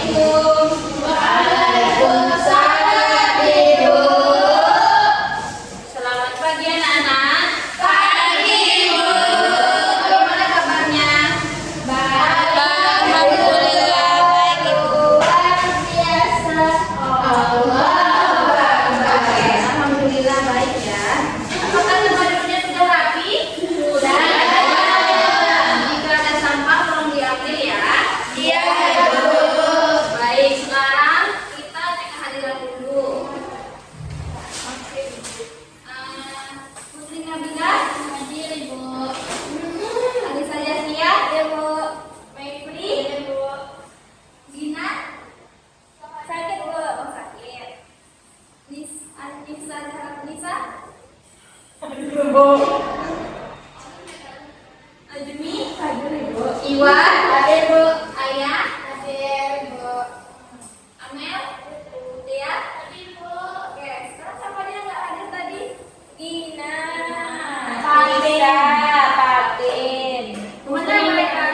Waalaikumsalam, Ibu. Selamat pagi anak-anak. Pagi, Ibu. Bagaimana kabarnya? Baik. Alhamdulillah baik, Ibu. Luar biasa. Alhamdulillah baik ya. Apakah tempat duduknya sudah rapi? Sudah. Jika ada sampah tolong diambil ya. Iya, Ibu. Baik, sekarang kita cek kehadiran dulu. Putri Nabila hadir, Ibu. Anissa Yasnia, Ibu. Mayfri, Ibu. Gina sakit, Bu. Oh, sakit. Nisa Ibu. Ajmi hadir, Ibu. Iwan hadir, Bu. Ayah hadir, Bu. Amel, Tia hadir, Bu. Oke, sekarang siapa dia nggak hadir tadi? Gina, Fatin. Kemana mereka?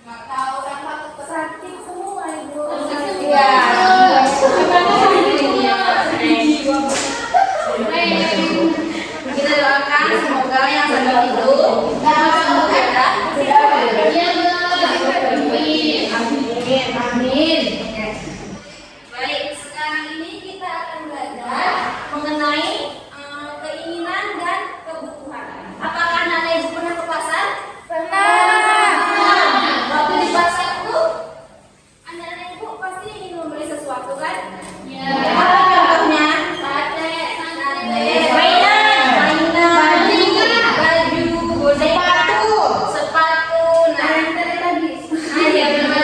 Nggak tahu, kan sakit semua, Ibu. Iya. Gimana hadirnya? Kita doakan semoga yang sedang itu amin. Baik, sekarang ini kita akan belajar mengenai keinginan dan kebutuhan. Apakah anak-anak Ibu pernah ke pasar? Pernah. Waktu di pasar itu anak-anak Ibu pasti ingin membeli sesuatu kan? Ya. Apa contohnya? Sepatu. Nah, ya benar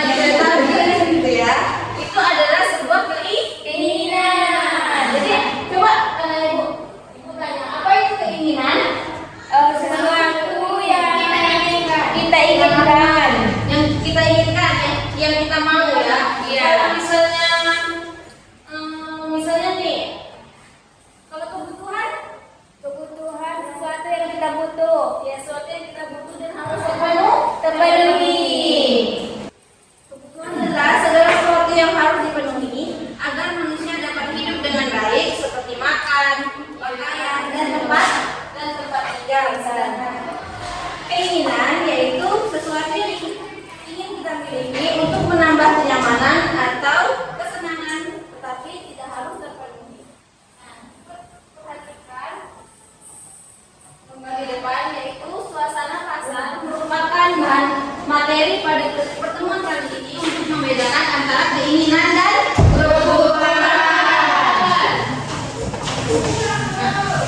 gitu ya. Itu adalah sebuah keinginan. Jadi coba ibu tanya, apa itu keinginan? Sesuatu yang kita inginkan, yang kita mau ya. Iya. Misalnya nih, kalau kebutuhan sesuatu yang kita butuh, ya sesuatu yang kita butuh dan harus terpenuhi. Kebutuhan adalah segala sesuatu yang harus dipenuhi agar manusia dapat hidup dengan baik, seperti makan, pakaian, dan tempat tinggal. Keinginan yaitu sesuatu yang ingin kita miliki untuk menambah kenyamanan atau kesenangan, tetapi tidak harus terpenuhi. Nah, perhatikan gambar di depan, yaitu suasana pasar merupakan bahan materi pada pertemuan kali ini untuk membedakan antara keinginan dan kebutuhan.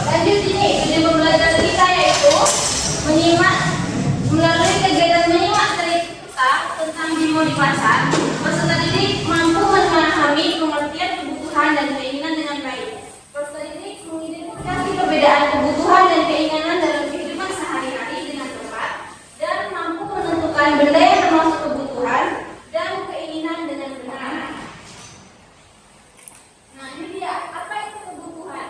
Lanjut ini, tujuan pembelajaran kita yaitu melalui kegiatan menyimak cerita tentang demo di pasar. Peserta didik mampu memahami pengertian kebutuhan dan keinginan dengan baik. Peserta didik mengidentifikasi perbedaan kebutuhan dan keinginan dalam kehidupan sehari-hari dengan tepat dan mampu menentukan benda yang termasuk kebutuhan dan keinginan dengan benar. Nah, ini dia, apa itu kebutuhan?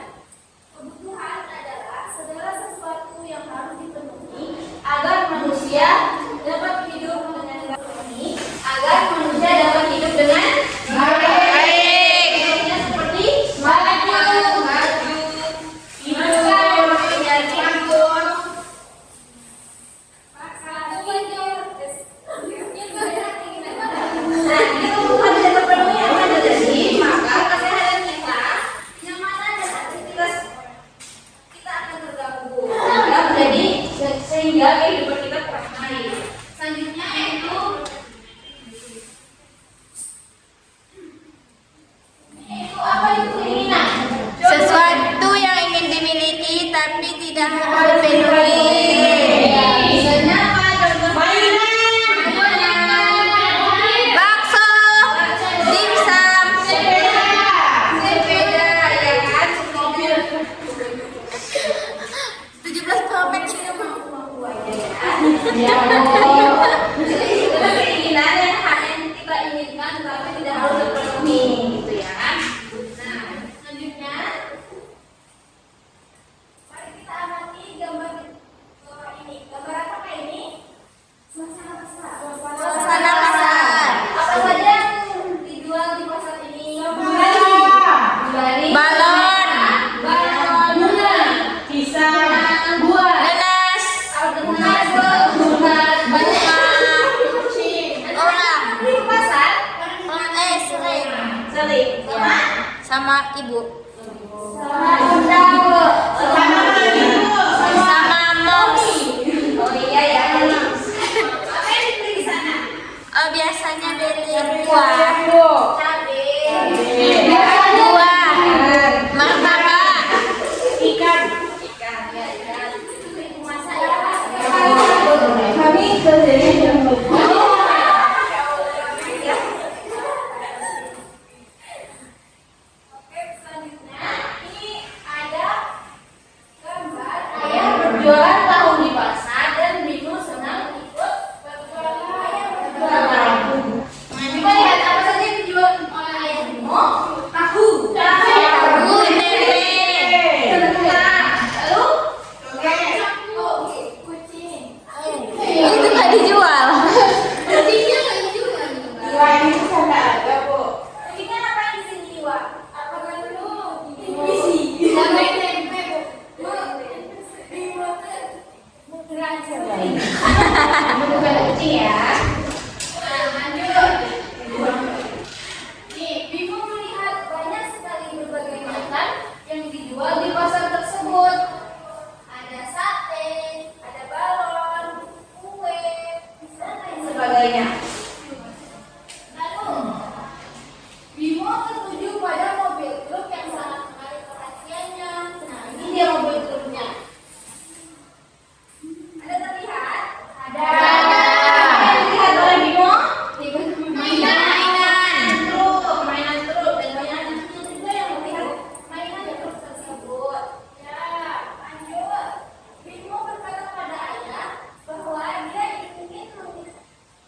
Kebutuhan adalah segala sesuatu yang harus dipenuhi agar manusia dapat hidup dengan baik. Contohnya seperti baju, tidur, tidur, makan, tidur. Nah, ini kebutuhan tidak terpenuhi akan terjadi, maka kesehatan kita, kenyamanan dan aktivitas kita akan terganggu sehingga kehidupan kita kurang baik. Selanjutnya yaitu apa itu keinginan? Sesuatu yang ingin dimiliki tapi tidak terpenuhi. Misalnya apa? Contoh mainan, Bakso, dimsum, sepeda, ya kan? Mobil. 17 Pro Max. Ya. Jadi itu keinginan yang kita inginkan tapi tidak harus terpenuhi, gitu ya. Nah, selanjutnya mari kita amati gambar ini. Gambar apa ini? Suasana pasar. Suasana pasar. Apa saja yang dijual sama ibu. Sama bunda. Sama moms. Oh iya ya. Apa yang dibeli di sana? Oh, biasanya beli buah, Cabe. buah, martabak. Ikan. Ikan ya ikan. Ibu masak ya. Kami kerjanya jam Oke, selanjutnya ini ada gambar ayah berjualan tahu di pasar dan Bimo senang ikut berjualan. Ayah berjualan. Nah, coba lihat apa saja yang dijual oleh ayah Bimo. Tahu. Tahu, tempe. Kentang. Lalu kucing. Itu nggak dijual. Kucingnya nggak dijual. dua ini sana ada bu. Kucingnya apa yang di sini, Wak? Apa dulu? Isi. Sampai tempe, Bu. Bimo bukan kucing ya. Nah, lanjut. Nih, Bimo melihat banyak sekali berbagai makan yang dijual di pasar tersebut. Ada sate, ada balon, kue, dan lain sebagainya. Lalu, Bimo tertuju pada mobil truk yang sangat menarik perhatiannya. Nah, ini dia mobil truknya. Ada terlihat? Ada. Apa yang dilihat oleh Bimo? Mainan truk, mainan truk, dan banyak anak kecil juga yang melihat mainan truk tersebut. Ya, lanjut. Bimo berkata pada ayah bahwa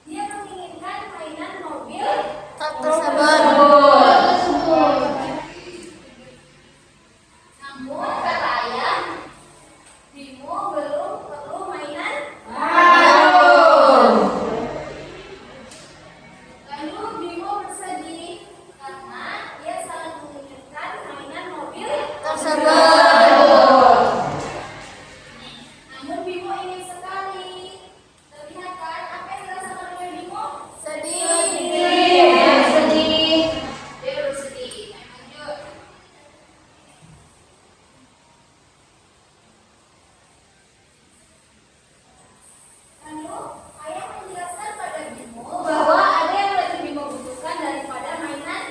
dia menginginkan mainan mobil Tersebut. Namun kata ayah, Bimo belum perlu mainan. Lalu Bimo bersedih karena dia sangat menginginkan mainan mobil Tersebut. Namun Bimo ingin sekali. Terlihat kan apa yang dirasakan oleh Bimo? Sedih. Sedih. Dia bersedih. Lanjut. Lalu, ayah menjelaskan pada Bimo bahwa ada yang lebih Bimo butuhkan daripada mainan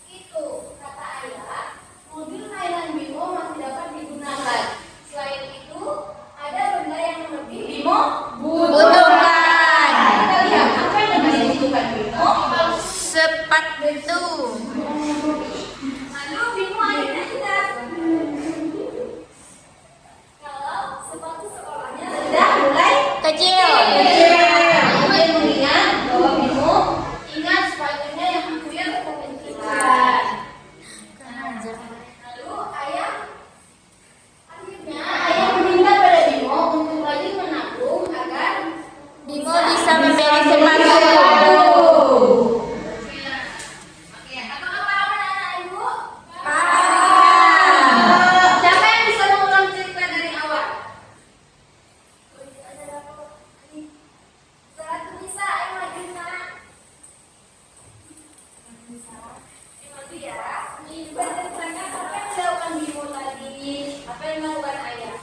itu. Kata ayah, mobil mainan Bimo masih dapat digunakan. Selain itu, ada benda yang lebih Bimo Butuhkan. Kita lihat apa yang lebih dibutuhkan Bimo. Sepatu. Lalu Bimo akhirnya ingat kalau sepatu sekolahnya sudah mulai Kecil. Kemudian mengingat bahwa Bimo ingat sepatunya yang hampir kekecilan. Lalu akhirnya ayah meminta pada Bimo untuk rajin menabung agar Bimo bisa membeli sepatu. Oke, apakah paham anak-anak ibu? Paham. Siapa yang bisa mengulang cerita dari awal? Satu bisa, ayo maju sana. Maju ya. Ini juga ceritanya apa yang dilakukan Bimo tadi? Apa yang dilakukan ayah?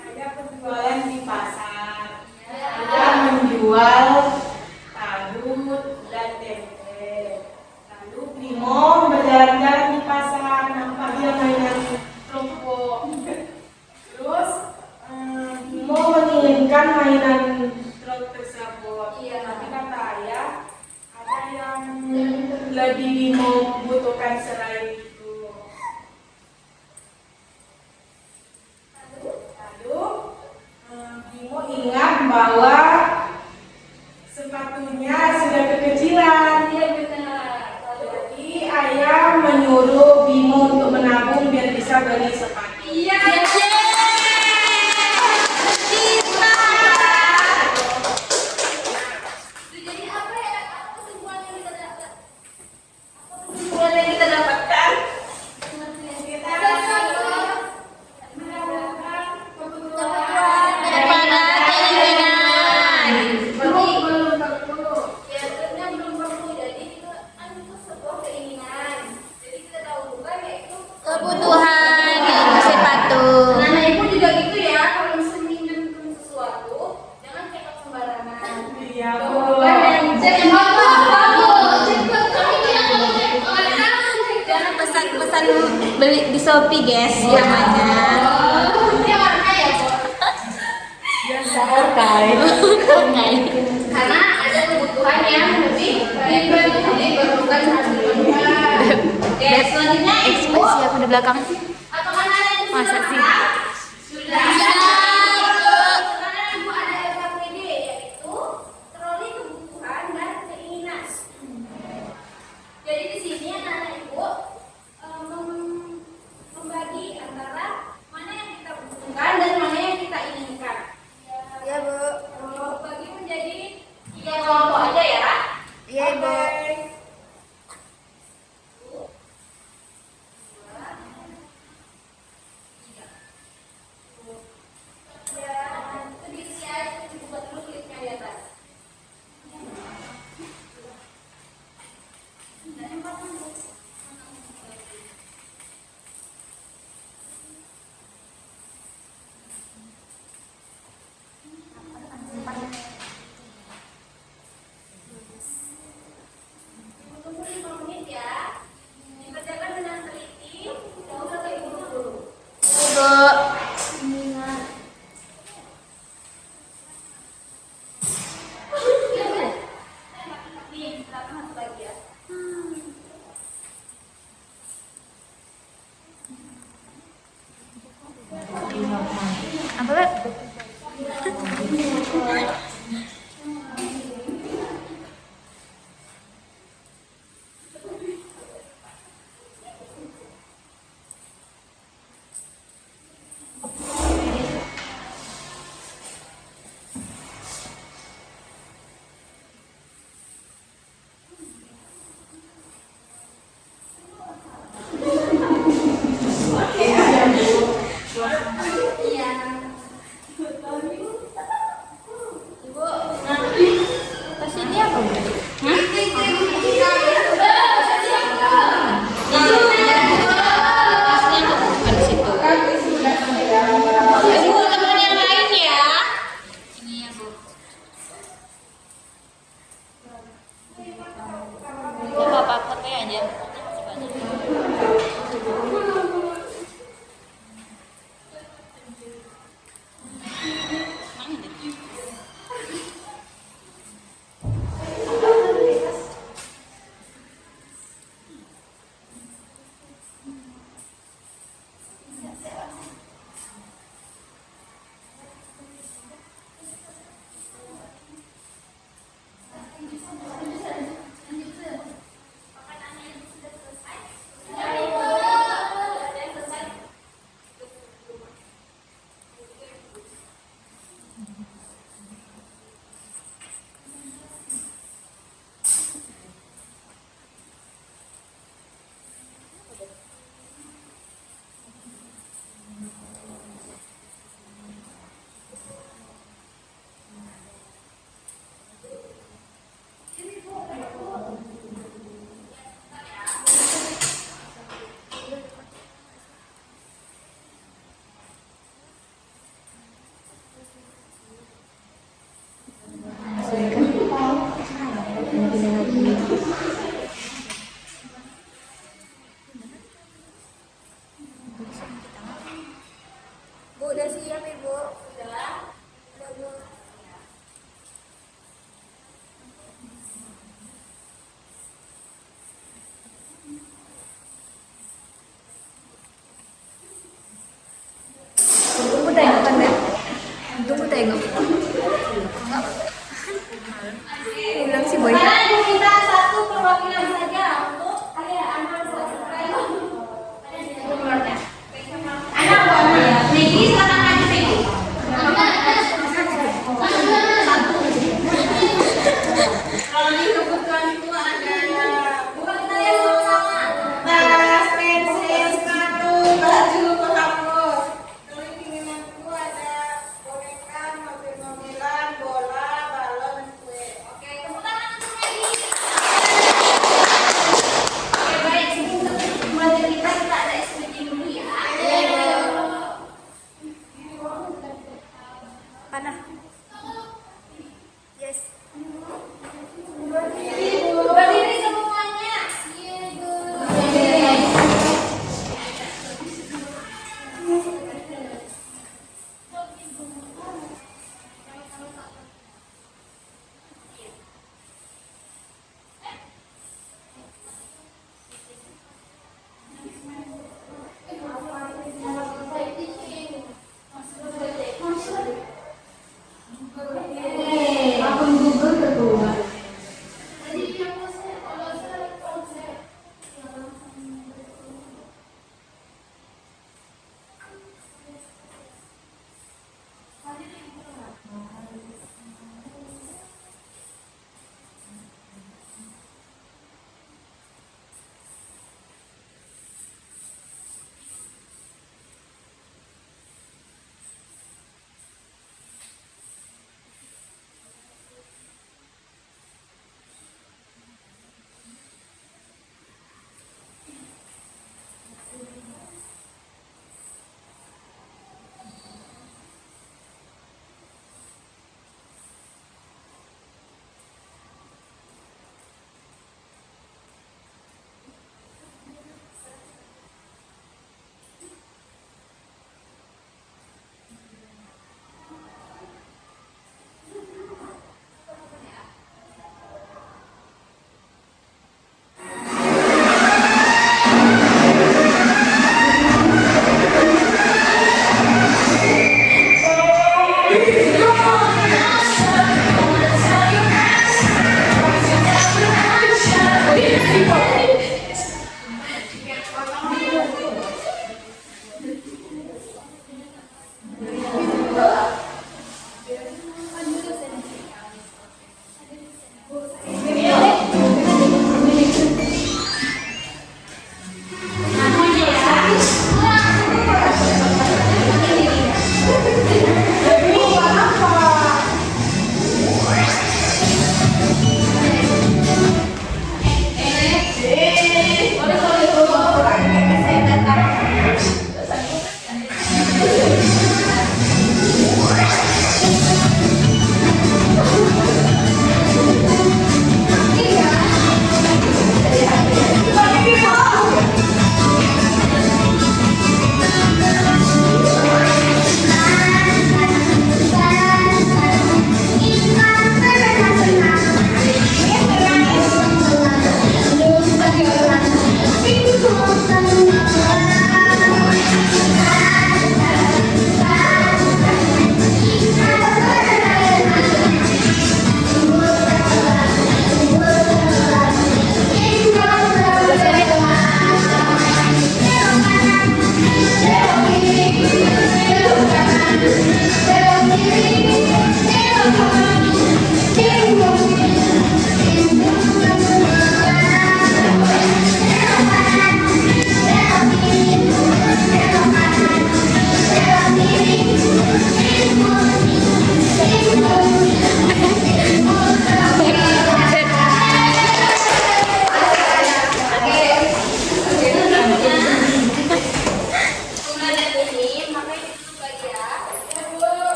Ada penjualan di pasar. Ada menjual tahu dan tempe. Lalu Bimo berjalan-jalan di pasar, nampak dia mainan rokok. Terus Bimo menginginkan mainan truk tersebut. Iya. Tapi kata ayah, ada yang lebih Bimo butuhkan selain itu. Lalu Bimo ingat bahwa sepatunya sudah kekecilan. Iya benar. Jadi ayah menyuruh Bimo untuk menabung biar bisa beli sepatu. Iya. Jadi apa ya? Apa kesimpulan yang kita dapat? Apa kesimpulan yang kita dapat? Iya, Bu. Jangan pesan-pesan beli di Shopee, guys, namanya. Biasa terkait. Karena ada kebutuhan yang lebih diperlukan Oke, selanjutnya Ibu. Ekspresi aku di belakang. Atau mana yang Masa sih? Sudah. Sekarang Ibu ada FKPD, yaitu troli kebutuhan dan keinginan. Jadi di sini anak-anak Ibu membagi antara mana yang kita butuhkan dan mana yang kita inginkan. Iya, Bu. Bagi menjadi 3 kelompok aja ya. Iya, Bu. Tunggu 5 menit ya. Dikerjakan dengan teliti, tidak usah terburu-buru. Ibu. Nih, silakan masuk lagi ya. Apa, Beb? Ibu, Tas ini apa, Bu? Ibu, teman yang lain ya. Ini ya, Bu. Ibu bapak foto aja. Bu, udah siap, Ibu? Udah. Udah, Bu. Tunggu tengok kan, Beb? Tunggu tengok.